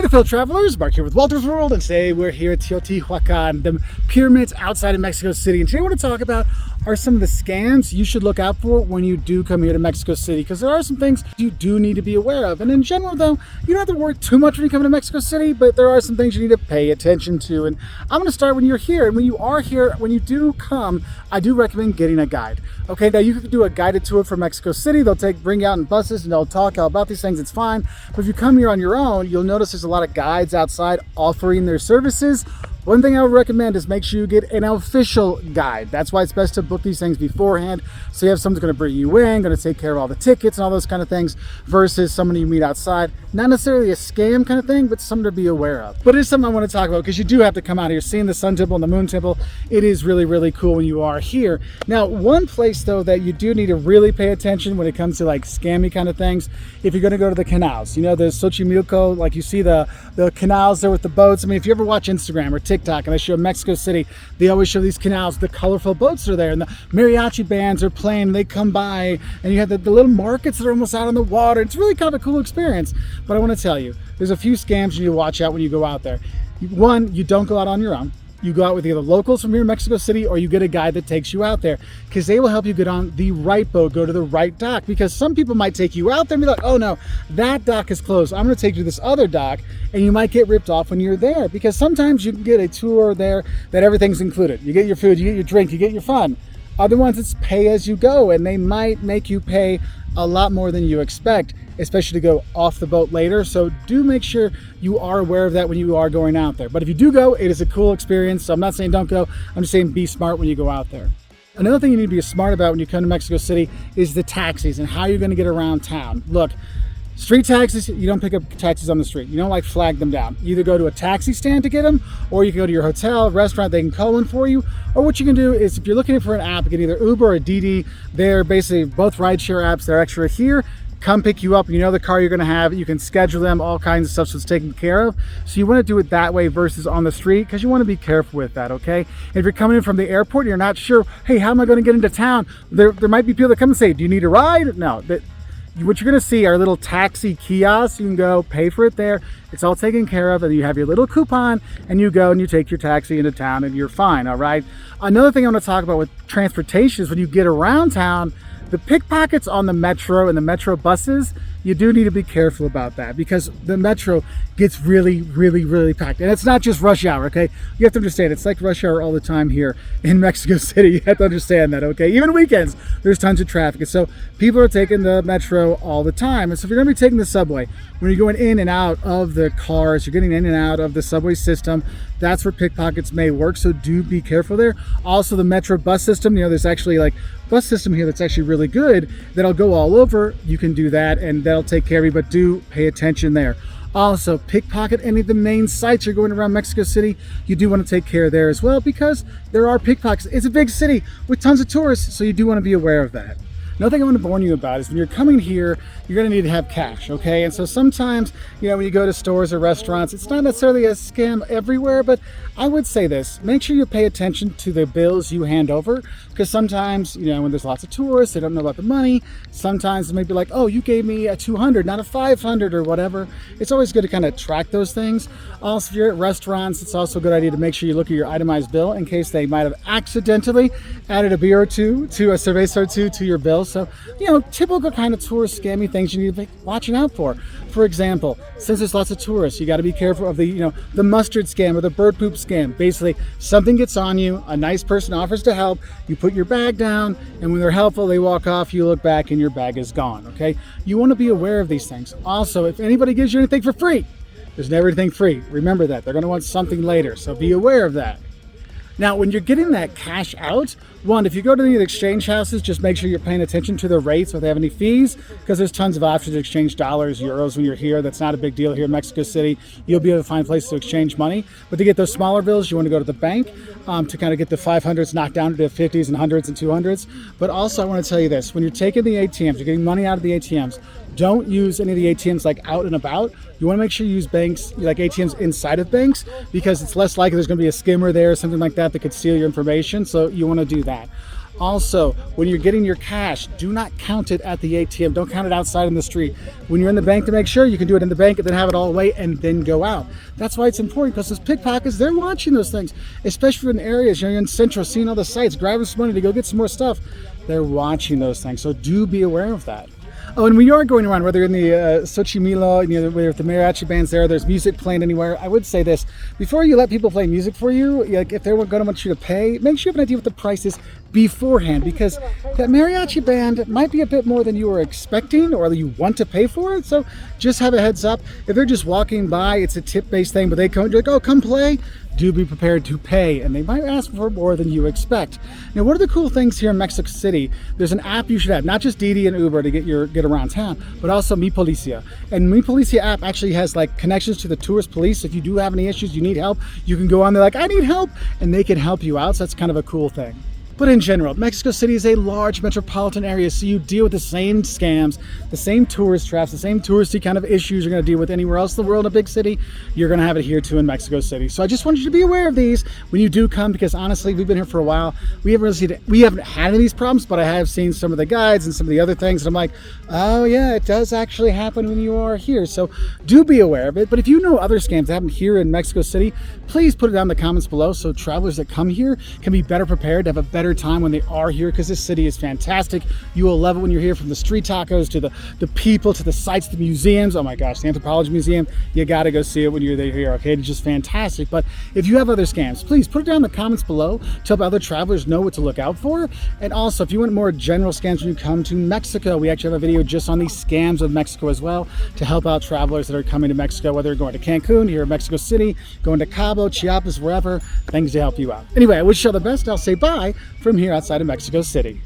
Hey fellow travelers, Mark here with Wolters World, and today we're here at Teotihuacan, the pyramids outside of Mexico City. And today I want to talk about are some of the scams you should look out for when you do come here to Mexico City, because there are some things you do need to be aware of. And in general though, you don't have to worry too much when you come to Mexico City, but there are some things you need to pay attention to. And I'm going to start when you're here. And when you are here, when you do come, I do recommend getting a guide. Okay, now you can do a guided tour for Mexico City. They'll bring you out in buses and they'll talk all about these things. It's fine. But if you come here on your own, you'll notice there's a lot of guides outside offering their services. One thing I would recommend is make sure you get an official guide. That's why it's best to book these things beforehand. So you have someone going to bring you in, going to take care of all the tickets and all those kind of things, versus someone you meet outside. Not necessarily a scam kind of thing, but something to be aware of. But it is something I want to talk about because you do have to come out here. Seeing the Sun Temple and the Moon Temple, it is really, really cool when you are here. Now, one place though that you do need to really pay attention when it comes to like scammy kind of things, if you're going to go to the canals, you know, the Xochimilco, like you see the canals there with the boats. I mean, if you ever watch Instagram or TikTok and I show Mexico City, they always show these canals, the colorful boats are there and the mariachi bands are playing, they come by, and you have the little markets that are almost out on the water. It's really kind of a cool experience. But I want to tell you, there's a few scams you need to watch out when you go out there. One, you don't go out on your own. You go out with either locals from here in Mexico City, or you get a guide that takes you out there, because they will help you get on the right boat, go to the right dock. Because some people might take you out there and be like, oh no, that dock is closed, I'm going to take you to this other dock, and you might get ripped off when you're there. Because sometimes you can get a tour there that everything's included. You get your food, you get your drink, you get your fun. Other ones, it's pay as you go, and they might make you pay a lot more than you expect, especially to go off the boat later. So do make sure you are aware of that when you are going out there. But if you do go, it is a cool experience. So I'm not saying don't go, I'm just saying be smart when you go out there. Another thing you need to be smart about when you come to Mexico City is the taxis and how you're going to get around town. Look, street taxis, you don't pick up taxis on the street. You don't like flag them down. You either go to a taxi stand to get them, or you can go to your hotel, restaurant, they can call in for you. Or what you can do is, if you're looking for an app, you can either Uber or Didi. They're basically both rideshare apps. They're extra here. Come pick you up, you know the car you're going to have, you can schedule them, all kinds of stuff, so it's taken care of. So you want to do it that way versus on the street, because you want to be careful with that, okay? If you're coming in from the airport and you're not sure, hey, how am I going to get into town? There might be people that come and say, do you need a ride? No. What you're going to see are little taxi kiosks. You can go pay for it there. It's all taken care of, and you have your little coupon, and you go and you take your taxi into town, and you're fine, all right? Another thing I want to talk about with transportation is when you get around town, the pickpockets on the metro and the metro buses, you do need to be careful about that, because the metro gets really, really, really packed. And it's not just rush hour, okay? You have to understand, it's like rush hour all the time here in Mexico City. You have to understand that, okay? Even weekends, there's tons of traffic. And so people are taking the metro all the time. And so if you're gonna be taking the subway, when you're going in and out of the cars, you're getting in and out of the subway system, that's where pickpockets may work. So do be careful there. Also, the metro bus system, you know, there's actually like bus system here that's actually really good that'll go all over. You can do that and that'll take care of you, but do pay attention there. Also, pickpocket any of the main sites you're going around Mexico City, you do want to take care there as well, because there are pickpockets. It's a big city with tons of tourists, so you do want to be aware of that. Another thing I want to warn you about is when you're coming here, you're going to need to have cash, okay? And so sometimes, you know, when you go to stores or restaurants, it's not necessarily a scam everywhere, but I would say this, make sure you pay attention to the bills you hand over, because sometimes, you know, when there's lots of tourists, they don't know about the money. Sometimes it may be like, oh, you gave me a 200, not a 500 or whatever. It's always good to kind of track those things. Also, if you're at restaurants, it's also a good idea to make sure you look at your itemized bill in case they might have accidentally added a beer or two, to a cerveza or two to your bill. So, you know, typical kind of tourist scammy things you need to be watching out for. For example, since there's lots of tourists, you got to be careful of the, you know, the mustard scam or the bird poop scam. Basically, something gets on you, a nice person offers to help, you put your bag down, and when they're helpful, they walk off, you look back, and your bag is gone, okay? You want to be aware of these things. Also, if anybody gives you anything for free, there's never anything free. Remember that. They're going to want something later, so be aware of that. Now, when you're getting that cash out, one, if you go to the exchange houses, just make sure you're paying attention to the rates, if they have any fees, because there's tons of options to exchange dollars, euros when you're here. That's not a big deal here in Mexico City. You'll be able to find places to exchange money. But to get those smaller bills, you want to go to the bank to kind of get the 500s knocked down to the 50s and 100s and 200s. But also, I want to tell you this. When you're taking the ATMs, you're getting money out of the ATMs, don't use any of the ATMs like out and about. You want to make sure you use banks, like ATMs inside of banks, because it's less likely there's going to be a skimmer there or something like that that could steal your information. So you want to do that. Also, when you're getting your cash, do not count it at the ATM. Don't count it outside in the street. When you're in the bank, to make sure you can do it in the bank and then have it all away and then go out. That's why it's important, because those pickpockets, they're watching those things, especially in areas, you're in Central, seeing all the sites, grabbing some money to go get some more stuff. They're watching those things, so do be aware of that. Oh, and when you are going around, whether in the Xochimilco, whether the mariachi bands there's music playing anywhere, I would say this: before you let people play music for you, like if they're going to want you to pay, make sure you have an idea what the price is beforehand, because that mariachi band might be a bit more than you were expecting or you want to pay for it. So just have a heads up. If they're just walking by, it's a tip-based thing, but they come, like, oh, come play. Do be prepared to pay, and they might ask for more than you expect. Now, one of the cool things here in Mexico City, there's an app you should have, not just Didi and Uber to get around town, but also Mi Policia. And Mi Policia app actually has like connections to the tourist police. If you do have any issues, you need help, you can go on there like, I need help, and they can help you out. So that's kind of a cool thing. But in general, Mexico City is a large metropolitan area, so you deal with the same scams, the same tourist traps, the same touristy kind of issues you're going to deal with anywhere else in the world. In a big city, you're going to have it here too in Mexico City. So I just wanted you to be aware of these when you do come, because honestly, we've been here for a while. We haven't had any of these problems, but I have seen some of the guides and some of the other things, and I'm like, oh yeah, it does actually happen when you are here. So do be aware of it. But if you know other scams that happen here in Mexico City, please put it down in the comments below so travelers that come here can be better prepared to have a better time when they are here, because this city is fantastic. You will love it when you're here, from the street tacos to the people to the sites, the museums. Oh my gosh, the Anthropology Museum, you got to go see it when you're here, okay? It's just fantastic. But if you have other scams, please put it down in the comments below to help other travelers know what to look out for. And also, if you want more general scams when you come to Mexico, we actually have a video just on the scams of Mexico as well, to help out travelers that are coming to Mexico, whether they're going to Cancun, here in Mexico City, going to Cabo, Chiapas, wherever, things to help you out. Anyway, I wish you all the best. I'll say bye from here outside of Mexico City.